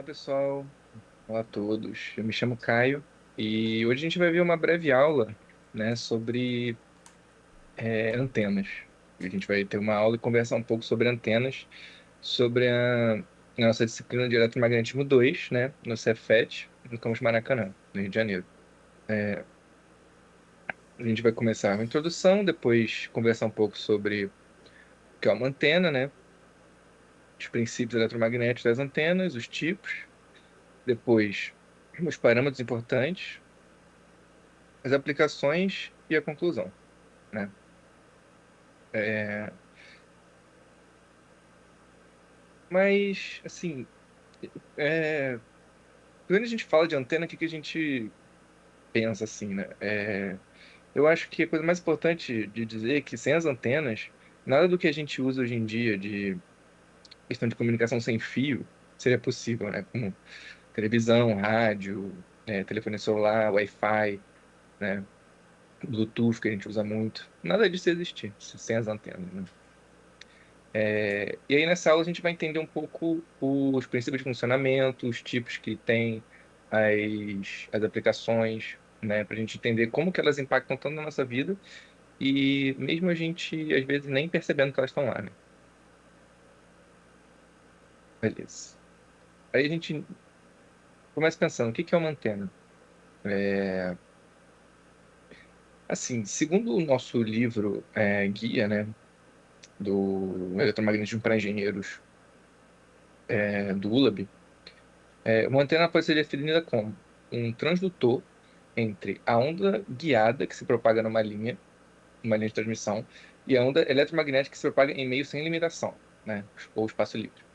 pessoal. Olá a todos. Eu me chamo Caio e hoje a gente vai ver uma breve aula, né, sobre antenas. A gente vai ter uma aula e conversar um pouco sobre antenas, sobre a nossa disciplina de eletromagnetismo 2, né, no Cefet, no campus Maracanã, no Rio de Janeiro. A gente vai começar uma introdução, depois conversar um pouco sobre o que é uma antena, né, os princípios eletromagnéticos das antenas, os tipos, depois os parâmetros importantes, as aplicações e a conclusão, né? É, mas, assim, quando a gente fala de antena, o que que a gente pensa, assim, né? Eu acho que a coisa mais importante de dizer é que sem as antenas, nada do que a gente usa hoje em dia de questão de comunicação sem fio seria possível, né? Como televisão, rádio, telefone celular, Wi-Fi, né? Bluetooth, que a gente usa muito. Nada disso ia existir sem as antenas, né? E aí, nessa aula, a gente vai entender um pouco os princípios de funcionamento, os tipos que tem, as aplicações, né, para a gente entender como que elas impactam tanto na nossa vida e mesmo a gente, às vezes, nem percebendo que elas estão lá, né? Beleza. Aí a gente começa pensando, o que que é uma antena? É, assim, segundo o nosso livro guia, né, do Eletromagnetismo para Engenheiros, do ULAB, uma antena pode ser definida como um transdutor entre a onda guiada que se propaga numa linha, uma linha de transmissão, e a onda eletromagnética que se propaga em meio sem limitação, né? Ou espaço livre.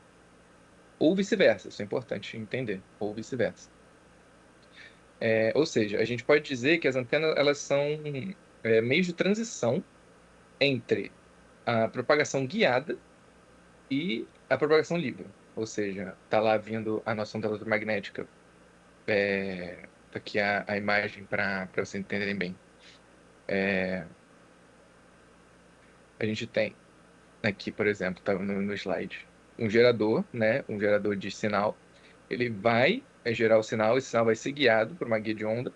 Ou vice-versa, isso é importante entender. Ou vice-versa. Ou seja, a gente pode dizer que as antenas elas são meios de transição entre a propagação guiada e a propagação livre. Ou seja, está lá vindo a nossa onda eletromagnética. Tá aqui a imagem para vocês entenderem bem. A gente tem aqui, por exemplo, tá no slide, um gerador, né? Um gerador de sinal. Ele vai gerar o sinal, esse sinal vai ser guiado por uma guia de onda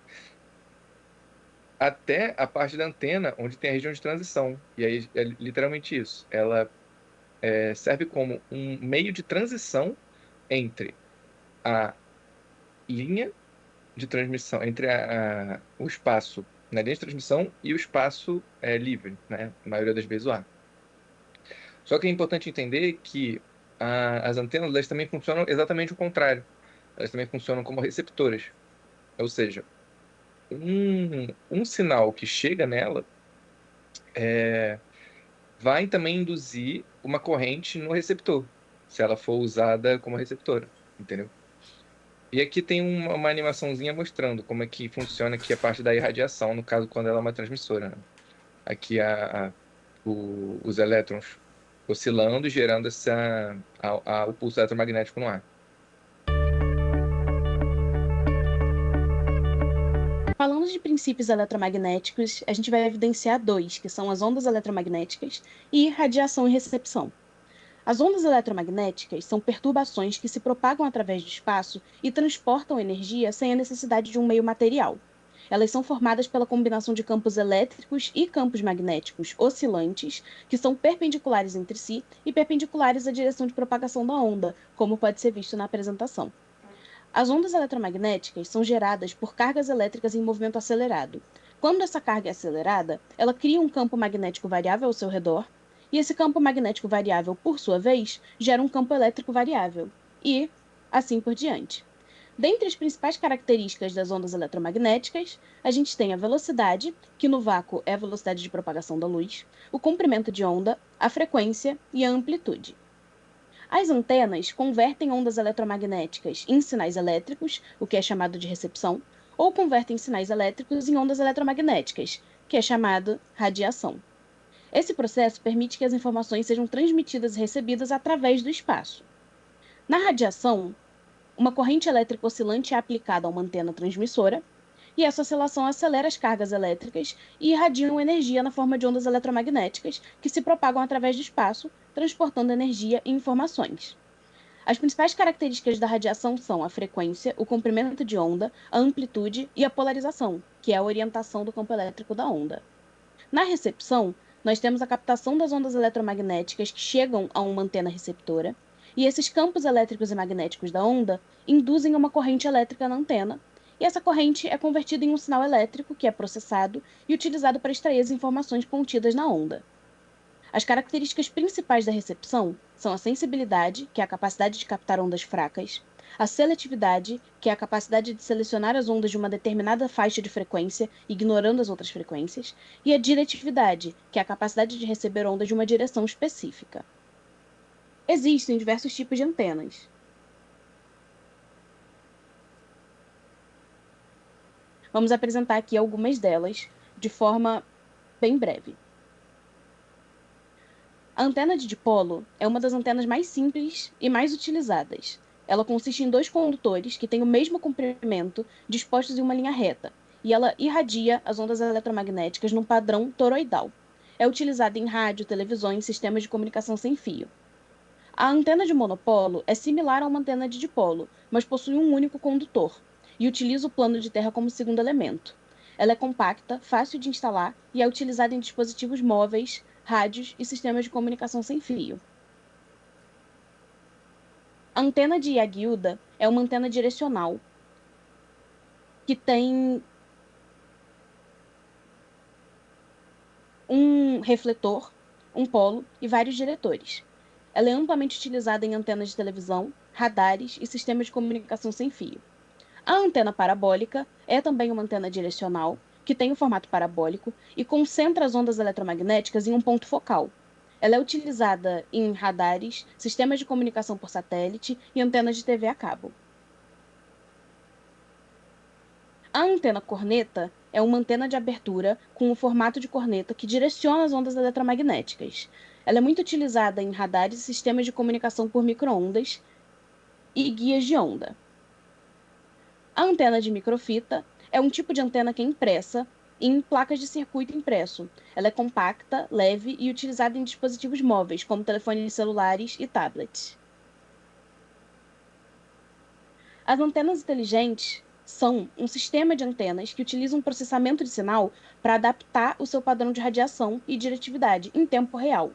até a parte da antena onde tem a região de transição. E aí é literalmente isso. Ela serve como um meio de transição entre a linha de transmissão, entre o espaço na linha de transmissão e o espaço livre, né? Na maioria das vezes o ar. Só que é importante entender que as antenas elas também funcionam exatamente o contrário. Elas também funcionam como receptoras. Ou seja, um sinal que chega nela é, vai também induzir uma corrente no receptor, se ela for usada como receptora, entendeu? E aqui tem uma animaçãozinha mostrando como é que funciona aqui a parte da irradiação, no caso, quando ela é uma transmissora, né? Aqui os elétrons oscilando e gerando o pulso eletromagnético no ar. Falando de princípios eletromagnéticos, a gente vai evidenciar dois, que são as ondas eletromagnéticas e radiação e recepção. As ondas eletromagnéticas são perturbações que se propagam através do espaço e transportam energia sem a necessidade de um meio material. Elas são formadas pela combinação de campos elétricos e campos magnéticos oscilantes, que são perpendiculares entre si e perpendiculares à direção de propagação da onda, como pode ser visto na apresentação. As ondas eletromagnéticas são geradas por cargas elétricas em movimento acelerado. Quando essa carga é acelerada, ela cria um campo magnético variável ao seu redor, e esse campo magnético variável, por sua vez, gera um campo elétrico variável, e assim por diante. Dentre as principais características das ondas eletromagnéticas, a gente tem a velocidade, que no vácuo é a velocidade de propagação da luz, o comprimento de onda, a frequência e a amplitude. As antenas convertem ondas eletromagnéticas em sinais elétricos, o que é chamado de recepção, ou convertem sinais elétricos em ondas eletromagnéticas, que é chamado radiação. Esse processo permite que as informações sejam transmitidas e recebidas através do espaço. Na radiação, uma corrente elétrica oscilante é aplicada a uma antena transmissora, e essa oscilação acelera as cargas elétricas e irradiam energia na forma de ondas eletromagnéticas que se propagam através do espaço, transportando energia e informações. As principais características da radiação são a frequência, o comprimento de onda, a amplitude e a polarização, que é a orientação do campo elétrico da onda. Na recepção, nós temos a captação das ondas eletromagnéticas que chegam a uma antena receptora, e esses campos elétricos e magnéticos da onda induzem uma corrente elétrica na antena, e essa corrente é convertida em um sinal elétrico que é processado e utilizado para extrair as informações contidas na onda. As características principais da recepção são a sensibilidade, que é a capacidade de captar ondas fracas, a seletividade, que é a capacidade de selecionar as ondas de uma determinada faixa de frequência, ignorando as outras frequências, e a diretividade, que é a capacidade de receber ondas de uma direção específica. Existem diversos tipos de antenas. Vamos apresentar aqui algumas delas de forma bem breve. A antena de dipolo é uma das antenas mais simples e mais utilizadas. Ela consiste em dois condutores que têm o mesmo comprimento dispostos em uma linha reta, e ela irradia as ondas eletromagnéticas num padrão toroidal. É utilizada em rádio, televisões e sistemas de comunicação sem fio. A antena de monopolo é similar a uma antena de dipolo, mas possui um único condutor, e utiliza o plano de terra como segundo elemento. Ela é compacta, fácil de instalar e é utilizada em dispositivos móveis, rádios e sistemas de comunicação sem fio. A antena de Yagi-Uda é uma antena direcional que tem um refletor, um polo e vários diretores. Ela é amplamente utilizada em antenas de televisão, radares e sistemas de comunicação sem fio. A antena parabólica é também uma antena direcional, que tem o formato parabólico e concentra as ondas eletromagnéticas em um ponto focal. Ela é utilizada em radares, sistemas de comunicação por satélite e antenas de TV a cabo. A antena corneta é uma antena de abertura com o formato de corneta que direciona as ondas eletromagnéticas. Ela é muito utilizada em radares e sistemas de comunicação por microondas e guias de onda. A antena de microfita é um tipo de antena que é impressa em placas de circuito impresso. Ela é compacta, leve e utilizada em dispositivos móveis, como telefones celulares e tablets. As antenas inteligentes são um sistema de antenas que utiliza um processamento de sinal para adaptar o seu padrão de radiação e diretividade em tempo real.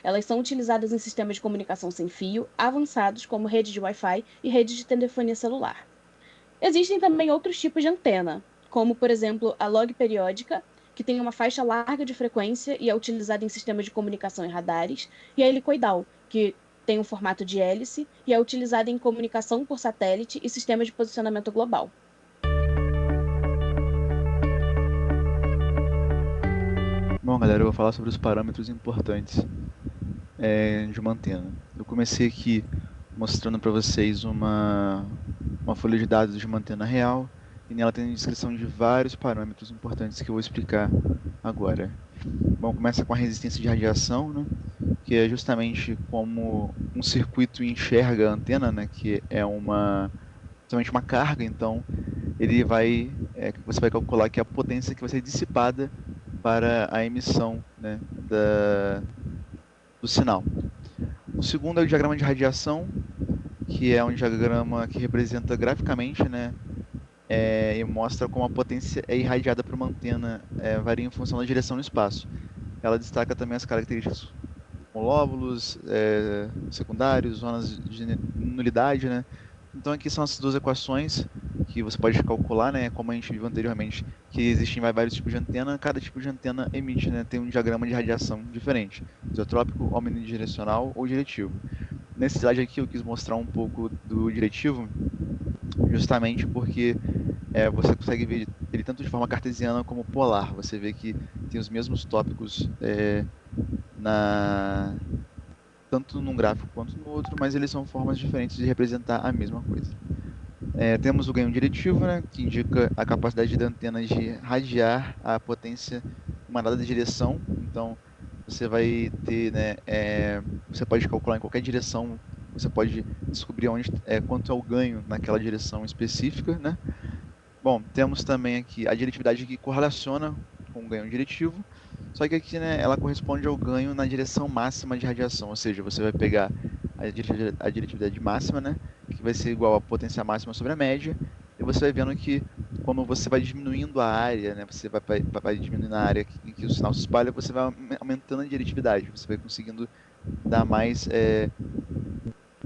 Elas são utilizadas em sistemas de comunicação sem fio avançados, como rede de Wi-Fi e rede de telefonia celular. Existem também outros tipos de antena, como, por exemplo, a log periódica, que tem uma faixa larga de frequência e é utilizada em sistemas de comunicação e radares, e a helicoidal, que tem um formato de hélice e é utilizada em comunicação por satélite e sistemas de posicionamento global. Bom, galera, eu vou falar sobre os parâmetros importantes de uma antena. Eu comecei aqui mostrando para vocês uma folha de dados de uma antena real, e nela tem a descrição de vários parâmetros importantes que eu vou explicar agora. Bom, começa com a resistência de radiação, né, que é justamente como um circuito enxerga a antena, né, que é somente uma carga, então você vai calcular que a potência que vai ser dissipada para a emissão, né, do sinal. O segundo é o diagrama de radiação, que é um diagrama que representa graficamente, né, e mostra como a potência é irradiada para uma antena, varia em função da direção no espaço. Ela destaca também as características como lóbulos secundários, zonas de nulidade, né? Então aqui são as duas equações que você pode calcular, né? Como a gente viu anteriormente, que existem vários tipos de antena, cada tipo de antena emite, né, tem um diagrama de radiação diferente, isotrópico, omnidirecional ou diretivo. Nesse slide aqui eu quis mostrar um pouco do diretivo, justamente porque você consegue ver ele tanto de forma cartesiana como polar. Você vê que tem os mesmos tópicos tanto num gráfico quanto no outro, mas eles são formas diferentes de representar a mesma coisa. Temos o ganho diretivo, né, que indica a capacidade da antena de radiar a potência em uma dada direção. Então, você vai ter, né, você pode calcular em qualquer direção, você pode descobrir quanto é o ganho naquela direção específica, né? Bom, temos também aqui a diretividade que correlaciona com o ganho diretivo, só que aqui, né, ela corresponde ao ganho na direção máxima de radiação, ou seja, você vai pegar a diretividade máxima, né? Que vai ser igual a potência máxima sobre a média. E você vai vendo que, como você vai diminuindo a área, né? Você vai diminuindo a área em que o sinal se espalha, você vai aumentando a diretividade. Você vai conseguindo dar mais.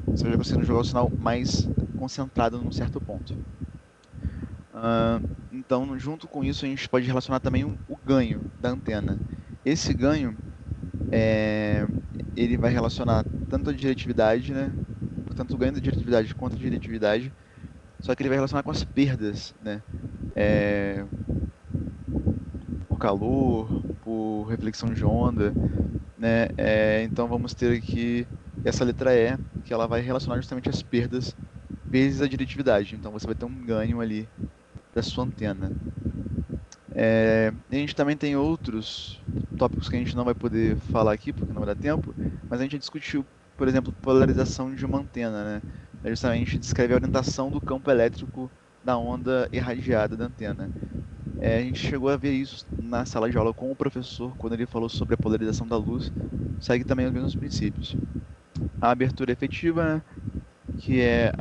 Você vai conseguindo jogar o sinal mais concentrado num certo ponto. Então, junto com isso, a gente pode relacionar também o ganho da antena. Esse ganho, ele vai relacionar tanto a diretividade, né? Tanto o ganho da diretividade quanto a diretividade, só que ele vai relacionar com as perdas, né? É, por calor, por reflexão de onda, né? Então vamos ter aqui essa letra E, que ela vai relacionar justamente as perdas vezes a diretividade. Então você vai ter um ganho ali da sua antena. A gente também tem outros tópicos que a gente não vai poder falar aqui, porque não vai dar tempo, mas a gente discutiu, por exemplo, polarização de uma antena, né? Justamente descreve a orientação do campo elétrico da onda irradiada da antena. A gente chegou a ver isso na sala de aula com o professor, quando ele falou sobre a polarização da luz, segue também os mesmos princípios. A abertura efetiva, né? Que é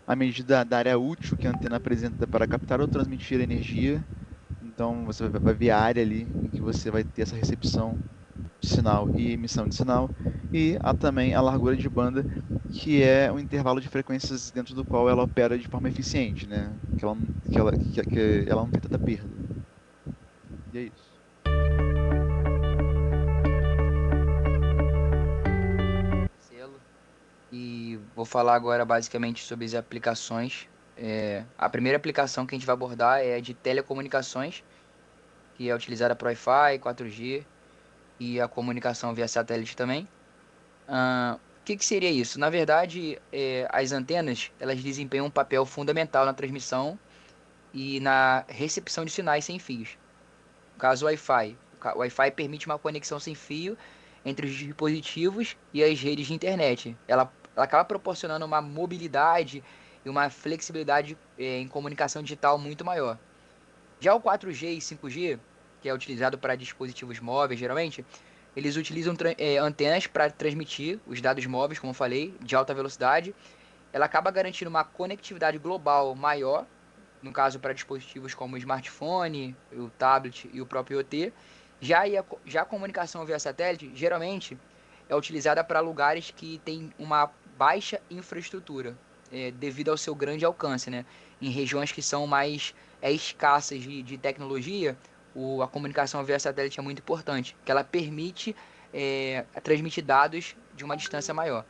a medida da área útil que a antena apresenta para captar ou transmitir energia. Então você vai ver a área ali em que você vai ter essa recepção de sinal e emissão de sinal. E há também a largura de banda, que é o intervalo de frequências dentro do qual ela opera de forma eficiente, né? Que ela não tem tanta perda. E é isso. Marcelo. E vou falar agora basicamente sobre as aplicações. A primeira aplicação que a gente vai abordar é a de telecomunicações, que é utilizada para Wi-Fi, 4G e a comunicação via satélite também. O que seria isso? Na verdade, as antenas elas desempenham um papel fundamental na transmissão e na recepção de sinais sem fios. No caso, o Wi-Fi. O Wi-Fi permite uma conexão sem fio entre os dispositivos e as redes de internet. Ela acaba proporcionando uma mobilidade e uma flexibilidade em comunicação digital muito maior. Já o 4G e 5G, que é utilizado para dispositivos móveis geralmente, eles utilizam antenas para transmitir os dados móveis, como eu falei, de alta velocidade. Ela acaba garantindo uma conectividade global maior, no caso para dispositivos como o smartphone, o tablet e o próprio IoT. Já a comunicação via satélite, geralmente, é utilizada para lugares que têm uma baixa infraestrutura, devido ao seu grande alcance, né? Em regiões que são mais escassas de tecnologia, a comunicação via satélite é muito importante, que ela permite transmitir dados de uma distância maior.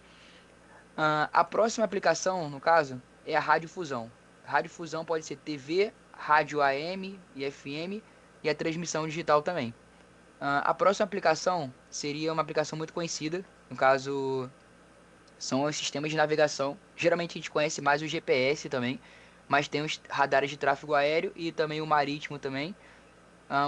A próxima aplicação, no caso, é a radiodifusão. Radiodifusão pode ser TV, rádio AM e FM e a transmissão digital também. A próxima aplicação seria uma aplicação muito conhecida, no caso são os sistemas de navegação. Geralmente a gente conhece mais o GPS também, mas tem os radares de tráfego aéreo e também o marítimo também.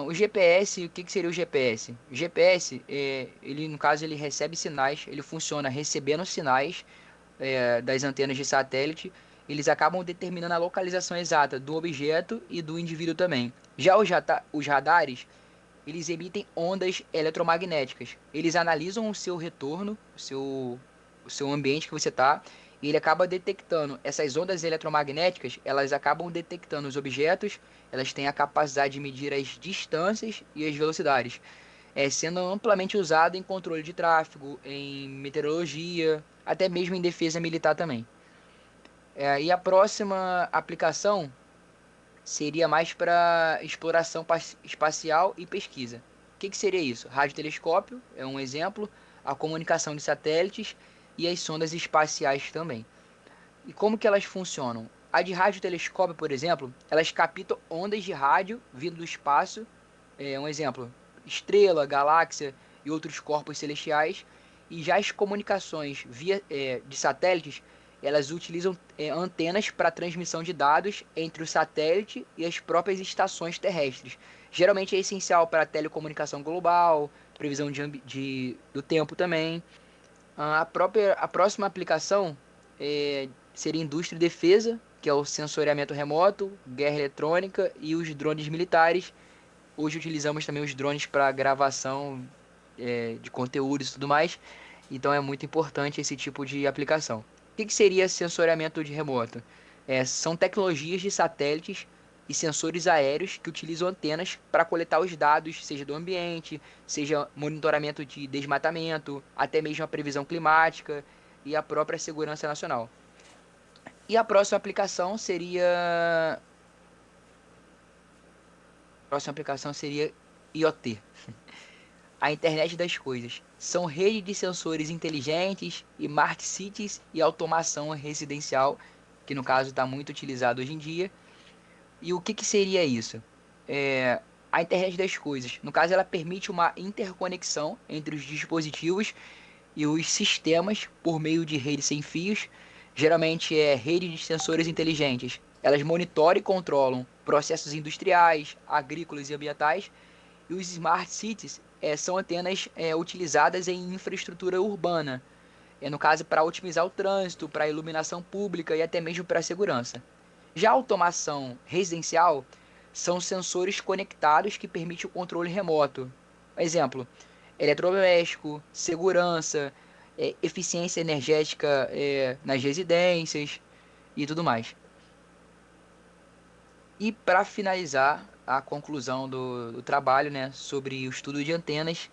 O GPS, o que seria o GPS? O GPS, ele no caso ele recebe sinais, ele funciona recebendo sinais das antenas de satélite. Eles acabam determinando a localização exata do objeto e do indivíduo também. Já os radares, eles emitem ondas eletromagnéticas. Eles analisam o seu retorno, o seu ambiente que você está, e ele acaba detectando essas ondas eletromagnéticas, elas acabam detectando os objetos, elas têm a capacidade de medir as distâncias e as velocidades, sendo amplamente usado em controle de tráfego, em meteorologia, até mesmo em defesa militar também. E a próxima aplicação seria mais para exploração espacial e pesquisa. O que seria isso? Radiotelescópio é um exemplo, a comunicação de satélites e as sondas espaciais também. E como que elas funcionam? A de radiotelescópio, por exemplo, elas captam ondas de rádio vindo do espaço, um exemplo, estrela, galáxia e outros corpos celestiais. E já as comunicações de satélites, elas utilizam antenas para transmissão de dados entre o satélite e as próprias estações terrestres. Geralmente é essencial para a telecomunicação global, previsão do tempo também. A próxima aplicação seria indústria e defesa, que é o sensoriamento remoto, guerra eletrônica e os drones militares. Hoje utilizamos também os drones para gravação de conteúdos e tudo mais. Então é muito importante esse tipo de aplicação. O que seria sensoriamento de remoto? São tecnologias de satélites e sensores aéreos que utilizam antenas para coletar os dados, seja do ambiente, seja monitoramento de desmatamento, até mesmo a previsão climática e a própria segurança nacional. E a próxima aplicação seria IoT, a internet das coisas. São redes de sensores inteligentes, smart cities e automação residencial, que no caso está muito utilizado hoje em dia. E o que seria isso? A internet das coisas. No caso, ela permite uma interconexão entre os dispositivos e os sistemas por meio de redes sem fios. Geralmente é rede de sensores inteligentes. Elas monitoram e controlam processos industriais, agrícolas e ambientais. E os smart cities são antenas utilizadas em infraestrutura urbana. No caso, para otimizar o trânsito, para a iluminação pública e até mesmo para a segurança. Já a automação residencial são sensores conectados que permitem o controle remoto. Exemplo, eletrodoméstico, segurança, eficiência energética nas residências e tudo mais. E para finalizar a conclusão do trabalho, né, sobre o estudo de antenas,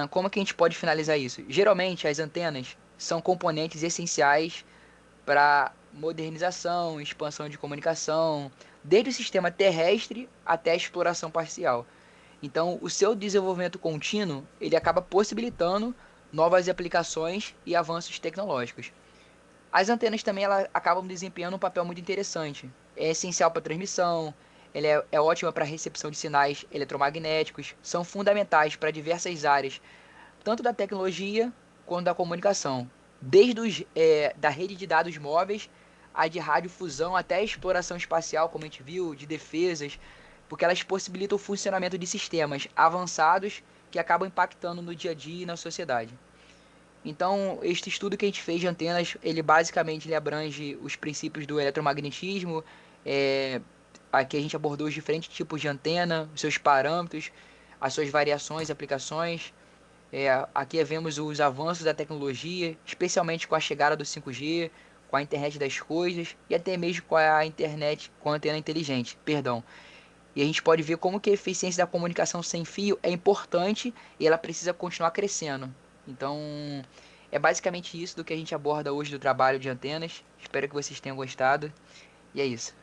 como que a gente pode finalizar isso? Geralmente as antenas são componentes essenciais para modernização, expansão de comunicação, desde o sistema terrestre até a exploração parcial. Então, o seu desenvolvimento contínuo, ele acaba possibilitando novas aplicações e avanços tecnológicos. As antenas também acabam desempenhando um papel muito interessante. É essencial para transmissão, ela é ótima para recepção de sinais eletromagnéticos, são fundamentais para diversas áreas, tanto da tecnologia quanto da comunicação, desde da rede de dados móveis, a de radiodifusão até a exploração espacial, como a gente viu, de defesas, porque elas possibilitam o funcionamento de sistemas avançados que acabam impactando no dia a dia e na sociedade. Então, este estudo que a gente fez de antenas, ele basicamente abrange os princípios do eletromagnetismo, aqui a gente abordou os diferentes tipos de antena, os seus parâmetros, as suas variações, aplicações. Aqui vemos os avanços da tecnologia, especialmente com a chegada do 5G, com a internet das coisas e até mesmo com a internet com a antena inteligente, perdão. E a gente pode ver como que a eficiência da comunicação sem fio é importante e ela precisa continuar crescendo. Então, é basicamente isso do que a gente aborda hoje do trabalho de antenas. Espero que vocês tenham gostado. E é isso.